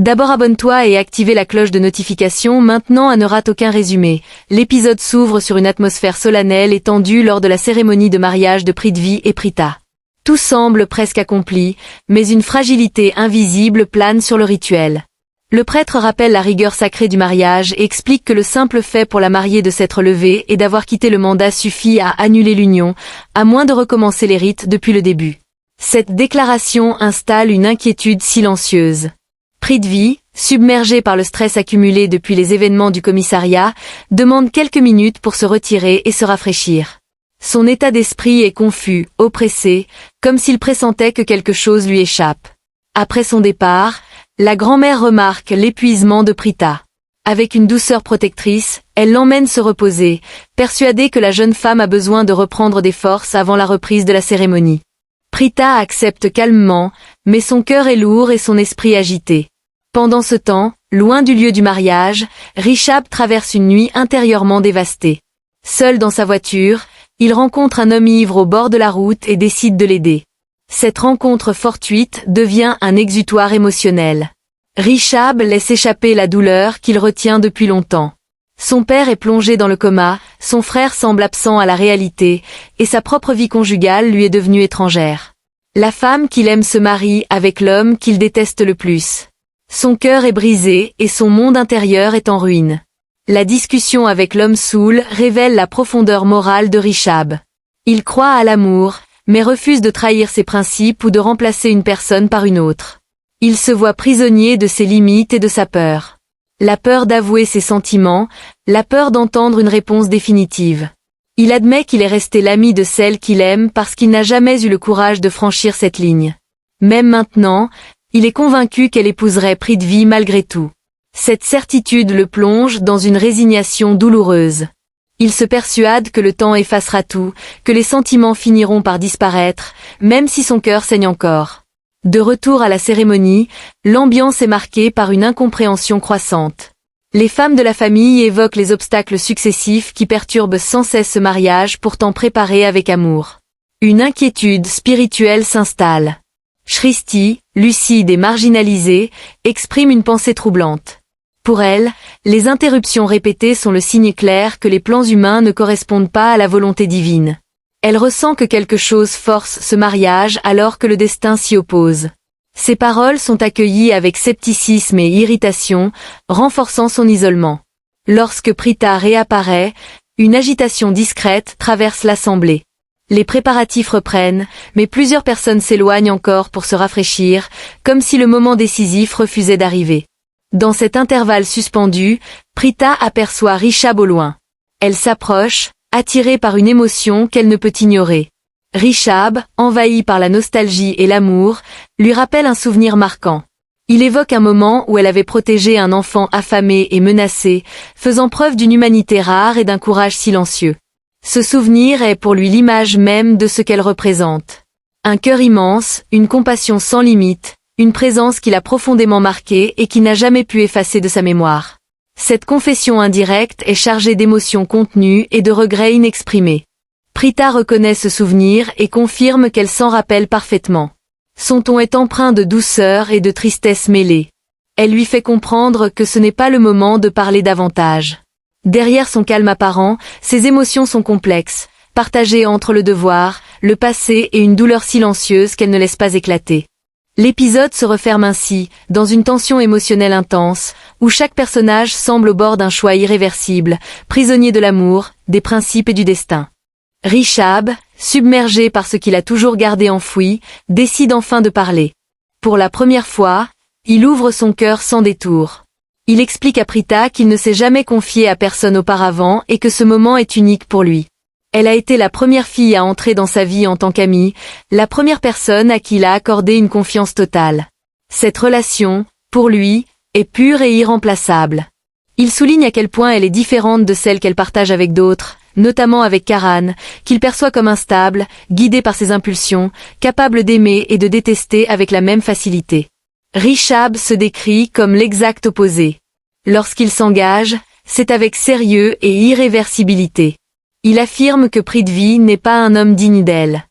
D'abord abonne-toi et active la cloche de notification maintenant à ne rater aucun résumé. L'épisode s'ouvre sur une atmosphère solennelle et tendue lors de la cérémonie de mariage de Prithvi et Pritha. Tout semble presque accompli, mais une fragilité invisible plane sur le rituel. Le prêtre rappelle la rigueur sacrée du mariage et explique que le simple fait pour la mariée de s'être levée et d'avoir quitté le mandat suffit à annuler l'union, à moins de recommencer les rites depuis le début. Cette déclaration installe une inquiétude silencieuse. Prithvi, submergé par le stress accumulé depuis les événements du commissariat, demande quelques minutes pour se retirer et se rafraîchir. Son état d'esprit est confus, oppressé, comme s'il pressentait que quelque chose lui échappe. Après son départ, la grand-mère remarque l'épuisement de Pritha. Avec une douceur protectrice, elle l'emmène se reposer, persuadée que la jeune femme a besoin de reprendre des forces avant la reprise de la cérémonie. Pritha accepte calmement, mais son cœur est lourd et son esprit agité. Pendant ce temps, loin du lieu du mariage, Rishabh traverse une nuit intérieurement dévastée. Seul dans sa voiture, il rencontre un homme ivre au bord de la route et décide de l'aider. Cette rencontre fortuite devient un exutoire émotionnel. Rishabh laisse échapper la douleur qu'il retient depuis longtemps. Son père est plongé dans le coma, son frère semble absent à la réalité, et sa propre vie conjugale lui est devenue étrangère. La femme qu'il aime se marie avec l'homme qu'il déteste le plus. Son cœur est brisé et son monde intérieur est en ruine. La discussion avec l'homme saoul révèle la profondeur morale de Rishabh. Il croit à l'amour, mais refuse de trahir ses principes ou de remplacer une personne par une autre. Il se voit prisonnier de ses limites et de sa peur. La peur d'avouer ses sentiments, la peur d'entendre une réponse définitive. Il admet qu'il est resté l'ami de celle qu'il aime parce qu'il n'a jamais eu le courage de franchir cette ligne. Même maintenant, il est convaincu qu'elle épouserait Prithvi malgré tout. Cette certitude le plonge dans une résignation douloureuse. Il se persuade que le temps effacera tout, que les sentiments finiront par disparaître, même si son cœur saigne encore. De retour à la cérémonie, l'ambiance est marquée par une incompréhension croissante. Les femmes de la famille évoquent les obstacles successifs qui perturbent sans cesse ce mariage pourtant préparé avec amour. Une inquiétude spirituelle s'installe. Shristi, lucide et marginalisée, exprime une pensée troublante. Pour elle, les interruptions répétées sont le signe clair que les plans humains ne correspondent pas à la volonté divine. Elle ressent que quelque chose force ce mariage alors que le destin s'y oppose. Ses paroles sont accueillies avec scepticisme et irritation, renforçant son isolement. Lorsque Pritha réapparaît, une agitation discrète traverse l'assemblée. Les préparatifs reprennent, mais plusieurs personnes s'éloignent encore pour se rafraîchir, comme si le moment décisif refusait d'arriver. Dans cet intervalle suspendu, Pritha aperçoit Rishabh au loin. Elle s'approche, attirée par une émotion qu'elle ne peut ignorer. Rishabh, envahi par la nostalgie et l'amour, lui rappelle un souvenir marquant. Il évoque un moment où elle avait protégé un enfant affamé et menacé, faisant preuve d'une humanité rare et d'un courage silencieux. Ce souvenir est pour lui l'image même de ce qu'elle représente. Un cœur immense, une compassion sans limite, une présence qui l'a profondément marqué et qui n'a jamais pu effacer de sa mémoire. Cette confession indirecte est chargée d'émotions contenues et de regrets inexprimés. Pritha reconnaît ce souvenir et confirme qu'elle s'en rappelle parfaitement. Son ton est empreint de douceur et de tristesse mêlée. Elle lui fait comprendre que ce n'est pas le moment de parler davantage. Derrière son calme apparent, ses émotions sont complexes, partagées entre le devoir, le passé et une douleur silencieuse qu'elle ne laisse pas éclater. L'épisode se referme ainsi, dans une tension émotionnelle intense, où chaque personnage semble au bord d'un choix irréversible, prisonnier de l'amour, des principes et du destin. Rishabh, submergé par ce qu'il a toujours gardé enfoui, décide enfin de parler. Pour la première fois, il ouvre son cœur sans détour. Il explique à Pritha qu'il ne s'est jamais confié à personne auparavant et que ce moment est unique pour lui. Elle a été la première fille à entrer dans sa vie en tant qu'amie, la première personne à qui il a accordé une confiance totale. Cette relation, pour lui, est pure et irremplaçable. Il souligne à quel point elle est différente de celle qu'elle partage avec d'autres, notamment avec Karan, qu'il perçoit comme instable, guidé par ses impulsions, capable d'aimer et de détester avec la même facilité. Rishabh se décrit comme l'exact opposé. Lorsqu'il s'engage, c'est avec sérieux et irréversibilité. Il affirme que Prithvi n'est pas un homme digne d'elle.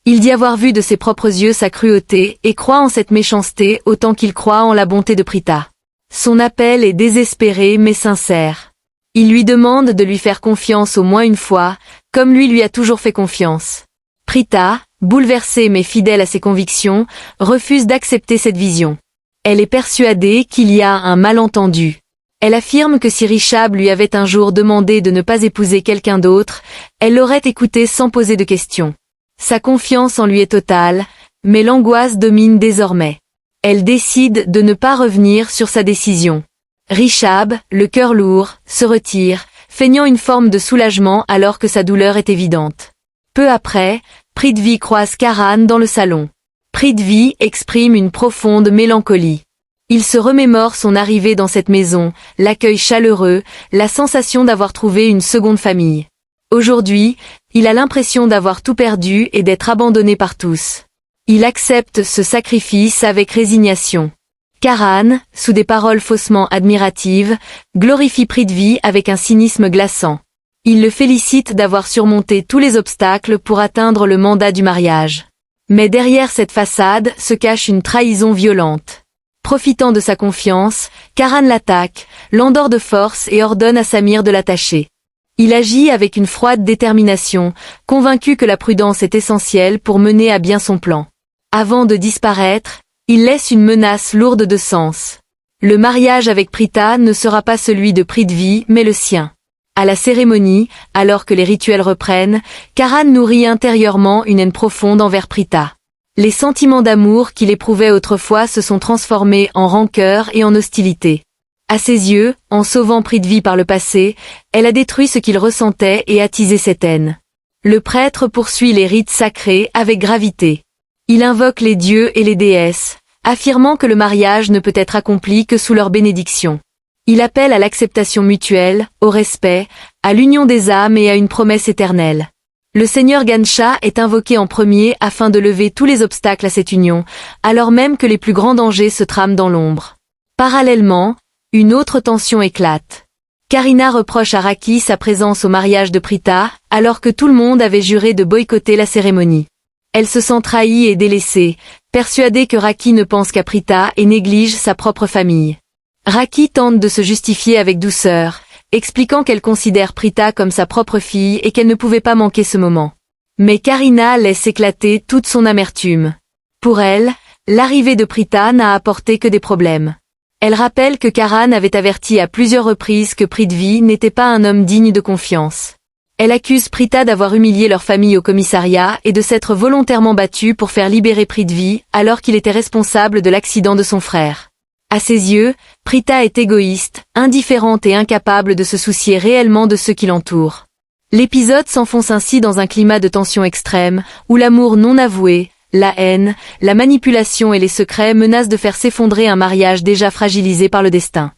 Il dit avoir vu de ses propres yeux sa cruauté et croit en cette méchanceté autant qu'il croit en la bonté de Pritha. Son appel est désespéré mais sincère. Il lui demande de lui faire confiance au moins une fois, comme lui a toujours fait confiance. Prita, bouleversée mais fidèle à ses convictions, refuse d'accepter cette vision. Elle est persuadée qu'il y a un malentendu. Elle affirme que si Richab lui avait un jour demandé de ne pas épouser quelqu'un d'autre, elle l'aurait écouté sans poser de questions. Sa confiance en lui est totale, mais l'angoisse domine désormais. Elle décide de ne pas revenir sur sa décision. Richab, le cœur lourd, se retire, feignant une forme de soulagement alors que sa douleur est évidente. Peu après, Prithvi croise Karan dans le salon. Prithvi exprime une profonde mélancolie. Il se remémore son arrivée dans cette maison, l'accueil chaleureux, la sensation d'avoir trouvé une seconde famille. Aujourd'hui, il a l'impression d'avoir tout perdu et d'être abandonné par tous. Il accepte ce sacrifice avec résignation. Karan, sous des paroles faussement admiratives, glorifie Prithvi avec un cynisme glaçant. Il le félicite d'avoir surmonté tous les obstacles pour atteindre le mandat du mariage. Mais derrière cette façade se cache une trahison violente. Profitant de sa confiance, Karan l'attaque, l'endort de force et ordonne à Samir de l'attacher. Il agit avec une froide détermination, convaincu que la prudence est essentielle pour mener à bien son plan. Avant de disparaître, il laisse une menace lourde de sens. Le mariage avec Prita ne sera pas celui de Prithvi mais le sien. À la cérémonie, alors que les rituels reprennent, Karan nourrit intérieurement une haine profonde envers Prita. Les sentiments d'amour qu'il éprouvait autrefois se sont transformés en rancœur et en hostilité. À ses yeux, en sauvant Prithvi par le passé, elle a détruit ce qu'il ressentait et attisé cette haine. Le prêtre poursuit les rites sacrés avec gravité. Il invoque les dieux et les déesses, affirmant que le mariage ne peut être accompli que sous leur bénédiction. Il appelle à l'acceptation mutuelle, au respect, à l'union des âmes et à une promesse éternelle. Le seigneur Ganesha est invoqué en premier afin de lever tous les obstacles à cette union, alors même que les plus grands dangers se trament dans l'ombre. Parallèlement, une autre tension éclate. Karina reproche à Raki sa présence au mariage de Prita, alors que tout le monde avait juré de boycotter la cérémonie. Elle se sent trahie et délaissée, persuadée que Raki ne pense qu'à Prita et néglige sa propre famille. Raki tente de se justifier avec douceur, expliquant qu'elle considère Prita comme sa propre fille et qu'elle ne pouvait pas manquer ce moment. Mais Karina laisse éclater toute son amertume. Pour elle, l'arrivée de Prita n'a apporté que des problèmes. Elle rappelle que Karan avait averti à plusieurs reprises que Prithvi n'était pas un homme digne de confiance. Elle accuse Prita d'avoir humilié leur famille au commissariat et de s'être volontairement battue pour faire libérer Prithvi alors qu'il était responsable de l'accident de son frère. À ses yeux, Prita est égoïste, indifférente et incapable de se soucier réellement de ceux qui l'entourent. L'épisode s'enfonce ainsi dans un climat de tension extrême, où l'amour non avoué, la haine, la manipulation et les secrets menacent de faire s'effondrer un mariage déjà fragilisé par le destin.